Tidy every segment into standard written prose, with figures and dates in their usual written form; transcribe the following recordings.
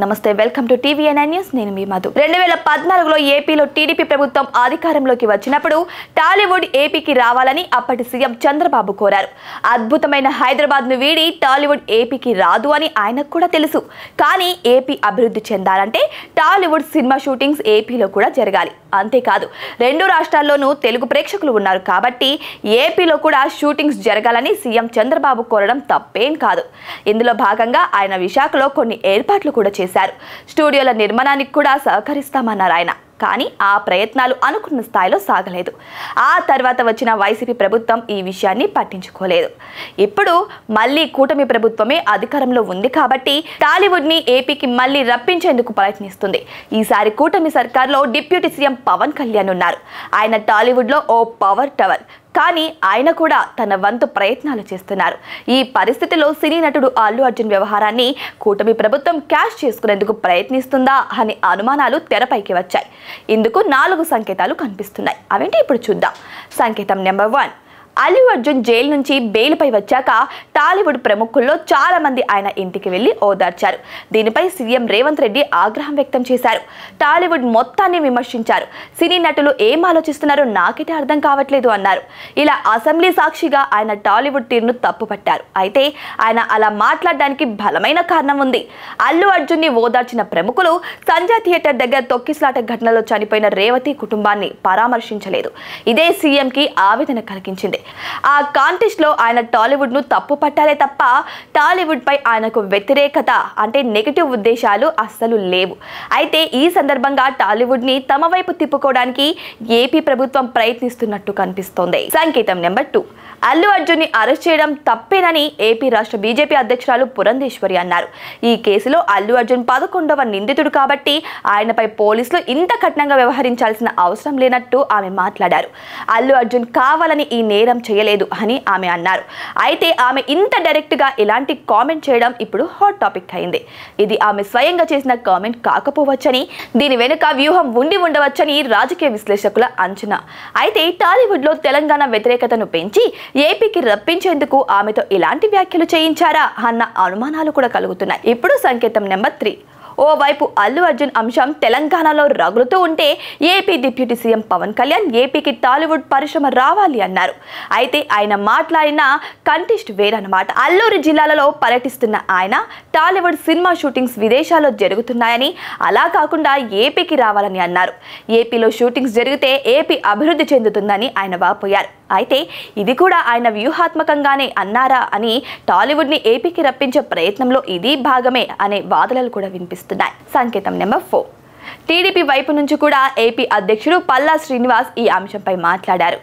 నమస్తే, welcome to టీవీఎన్ఐ news. నేను మీ మధు. 2014లో ఏపీలో టీడీపీ ప్రభుత్వం అధికారంలోకి వచ్చినప్పుడు టాలీవుడ్ ఏపీకి రావాలని అప్పటి సీఎం చంద్రబాబు కోరారు. అద్భుతమైన హైదరాబాద్ను వీడి టాలీవుడ్ ఏపీకి రాదు అని ఆయనకు కూడా తెలుసు. కానీ ఏపీ అభివృద్ధి చెందాలంటే టాలీవుడ్ సినిమా షూటింగ్స్ ఏపీలో కూడా జరగాలి. అంతేకాదు, రెండు రాష్ట్రాల్లోనూ తెలుగు ప్రేక్షకులు ఉన్నారు కాబట్టి ఏపీలో కూడా షూటింగ్స్ జరగాలని సీఎం చంద్రబాబు కోరడం తప్పేం కాదు. ఇందులో భాగంగా ఆయన విశాఖలో కొన్ని ఏర్పాట్లు కూడా చేశారు. స్టూడియోల నిర్మాణానికి కూడా సహకరిస్తామన్నారు ఆయన. కానీ ఆ ప్రయత్నాలు అనుకున్న స్థాయిలో సాగలేదు. ఆ తర్వాత వచ్చిన వైసీపీ ప్రభుత్వం ఈ విషయాన్ని పట్టించుకోలేదు. ఇప్పుడు మళ్ళీ కూటమి ప్రభుత్వమే అధికారంలో ఉంది కాబట్టి టాలీవుడ్ని ఏపీకి మళ్ళీ రప్పించేందుకు ప్రయత్నిస్తుంది. ఈసారి కూటమి సర్కార్లో డిప్యూటీ సీఎం పవన్ కళ్యాణ్ ఉన్నారు. ఆయన టాలీవుడ్లో ఓ పవర్ టవర్. కానీ ఆయన కూడా తన వంతు ప్రయత్నాలు చేస్తున్నారు. ఈ పరిస్థితిలో సినీ నటుడు అల్లు అర్జున్ వ్యవహారాన్ని కూటమి ప్రభుత్వం క్యాష్ చేసుకునేందుకు ప్రయత్నిస్తుందా అనే అనుమానాలు తెరపైకి వచ్చాయి. ఇందుకు 4 సంకేతాలు కనిపిస్తున్నాయి. అవేంటి ఇప్పుడు చూద్దాం. సంకేతం నెంబర్ 1, అల్లు అర్జున్ జైలు నుంచి బెయిల్పై వచ్చాక టాలీవుడ్ ప్రముఖుల్లో చాలా మంది ఆయన ఇంటికి వెళ్లి ఓదార్చారు. దీనిపై సీఎం రేవంత్ రెడ్డి ఆగ్రహం వ్యక్తం చేశారు. టాలీవుడ్ మొత్తాన్ని విమర్శించారు. సినీ నటులు ఏం ఆలోచిస్తున్నారో నాకైతే అర్థం కావట్లేదు అన్నారు. ఇలా అసెంబ్లీ సాక్షిగా ఆయన టాలీవుడ్ తీరును తప్పుపట్టారు. అయితే ఆయన అలా మాట్లాడడానికి బలమైన కారణం ఉంది. అల్లు అర్జున్ని ఓదార్చిన ప్రముఖులు సంజయ్ థియేటర్ దగ్గర తొక్కిసలాట ఘటనలో చనిపోయిన రేవతి కుటుంబాన్ని పరామర్శించలేదు. ఇదే సీఎంకి ఆవేదన కలిగించింది. ఆ కాంటెస్ట్ లో ఆయన టాలీవుడ్ ను తప్పు పట్టారే తప్ప టాలీవుడ్ పై ఆయనకు వ్యతిరేకత అంటే నెగటివ్ ఉద్దేశాలు అస్సలు లేవు. అయితే ఈ సందర్భంగా టాలీవుడ్ ని తమ వైపు తిప్పుకోవడానికి ఏపీ ప్రభుత్వం ప్రయత్నిస్తున్నట్టు కనిపిస్తోంది. సంకేతం నెంబర్ 2, అల్లు అర్జున్ ని అరెస్ట్ చేయడం తప్పేనని ఏపీ రాష్ట్ర బీజేపీ అధ్యక్షురాలు పురంధేశ్వరి అన్నారు. ఈ కేసులో అల్లు అర్జున్ 11వ నిందితుడు కాబట్టి ఆయనపై పోలీసులు ఇంత కఠినంగా వ్యవహరించాల్సిన అవసరం లేనట్టు ఆమె మాట్లాడారు. అల్లు అర్జున్ కావాలని ఈ నేరం చేయలేదు అని ఆమె అన్నారు. అయితే ఆమె ఇంత డైరెక్ట్ గా ఇలాంటి కామెంట్ చేయడం ఇప్పుడు హాట్ టాపిక్ అయింది. ఇది ఆమె స్వయంగా చేసిన కామెంట్ కాకపోవచ్చని, దీని వెనుక వ్యూహం ఉండి ఉండవచ్చని రాజకీయ విశ్లేషకుల అంచనా. అయితే టాలీవుడ్ లో తెలంగాణ వ్యతిరేకతను పెంచి ఏపీకి రప్పించేందుకు ఆమెతో ఇలాంటి వ్యాఖ్యలు చేయించారా అన్న అనుమానాలు కూడా కలుగుతున్నాయి. ఇప్పుడు సంకేతం నెంబర్ 3, ఓవైపు అల్లు అర్జున్ అంశం తెలంగాణలో రగులుతూ ఉంటే AP deputy CM Pawan Kalyan ఏపీకి టాలీవుడ్ పరిశ్రమ రావాలి అన్నారు. అయితే ఆయన మాట్లాడిన కంటెస్ట్ వేరన్నమాట. అల్లూరి జిల్లాలలో పర్యటిస్తున్న ఆయన టాలీవుడ్ సినిమా షూటింగ్స్ విదేశాల్లో జరుగుతున్నాయని, అలా కాకుండా ఏపీకి రావాలని అన్నారు. ఏపీలో షూటింగ్స్ జరిగితే ఏపీ అభివృద్ధి చెందుతుందని ఆయన వాపోయారు. అయితే ఇది కూడా ఆయన వ్యూహాత్మకంగానే అన్నారా అని టాలీవుడ్ ని ఏపీకి రప్పించే ప్రయత్నంలో ఇది భాగమే అనే వాదనలు కూడా వినిపిస్తున్నాయి. సంకేతం నెంబర్ 4, టీడీపీ వైపు నుంచి కూడా ఏపీ అధ్యక్షుడు పల్లా శ్రీనివాస్ ఈ అంశంపై మాట్లాడారు.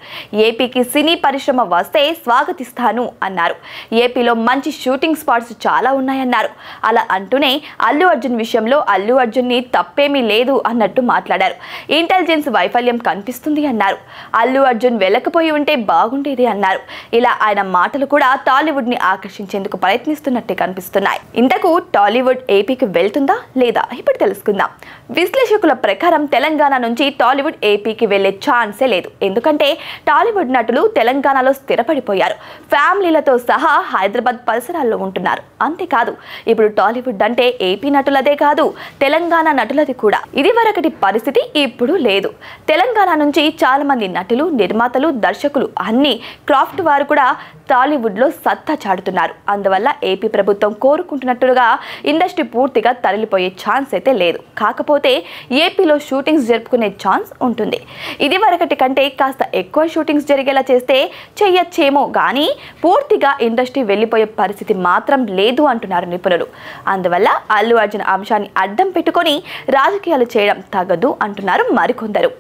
ఏపీకి సినీ పరిశ్రమ వస్తే స్వాగతిస్తాను అన్నారు. ఏపీలో మంచి షూటింగ్ స్పాట్స్ చాలా ఉన్నాయన్నారు. అలా అంటూనే అల్లు అర్జున్ విషయంలో అల్లు అర్జున్ని తప్పేమీ లేదు అన్నట్టు మాట్లాడారు. ఇంటెలిజెన్స్ వైఫల్యం కనిపిస్తుంది అన్నారు. అల్లు అర్జున్ వెళ్ళకపోయి ఉంటే బాగుండేది అన్నారు. ఇలా ఆయన మాటలు కూడా టాలీవుడ్ ని ఆకర్షించేందుకు ప్రయత్నిస్తున్నట్టే కనిపిస్తున్నాయి. ఇంతకు టాలీవుడ్ ఏపీకి వెళ్తుందా లేదా ఇప్పుడు తెలుసుకుందాం. విశ్లేషకుల ప్రకారం తెలంగాణ నుంచి టాలీవుడ్ ఏపీకి వెళ్లే ఛాన్సే లేదు. ఎందుకంటే టాలీవుడ్ నటులు తెలంగాణలో స్థిరపడిపోయారు. ఫ్యామిలీలతో సహా హైదరాబాద్ పరిసరాల్లో ఉంటున్నారు. అంతేకాదు, ఇప్పుడు టాలీవుడ్ అంటే ఏపీ నటులదే కాదు, తెలంగాణ నటులది కూడా. ఇది వరకటి పరిస్థితి ఇప్పుడు లేదు. తెలంగాణ నుంచి చాలా మంది నటులు, నిర్మాతలు, దర్శకులు, అన్ని క్రాఫ్ట్ వారు కూడా టాలీవుడ్ లో సత్తా చాటుతున్నారు. అందువల్ల ఏపీ ప్రభుత్వం కోరుకుంటున్నట్టుగా ఇండస్ట్రీ పూర్తిగా తరలిపోయే ఛాన్స్ అయితే లేదు. కాకపోతే ఏపీలో షూటింగ్స్ జరుపుకునే ఛాన్స్ ఉంటుంది. ఇది వరకటి కంటే కాస్త ఎక్కువ షూటింగ్స్ జరిగేలా చేస్తే చెయ్యొచ్చేమో కానీ పూర్తిగా ఇండస్ట్రీ వెళ్ళిపోయే పరిస్థితి మాత్రం లేదు అంటున్నారు నిపుణులు. అందువల్ల అల్లు అర్జున్ అంశాన్ని అడ్డం పెట్టుకొని రాజకీయాలు చేయడం తగదు అంటున్నారు మరికొందరు.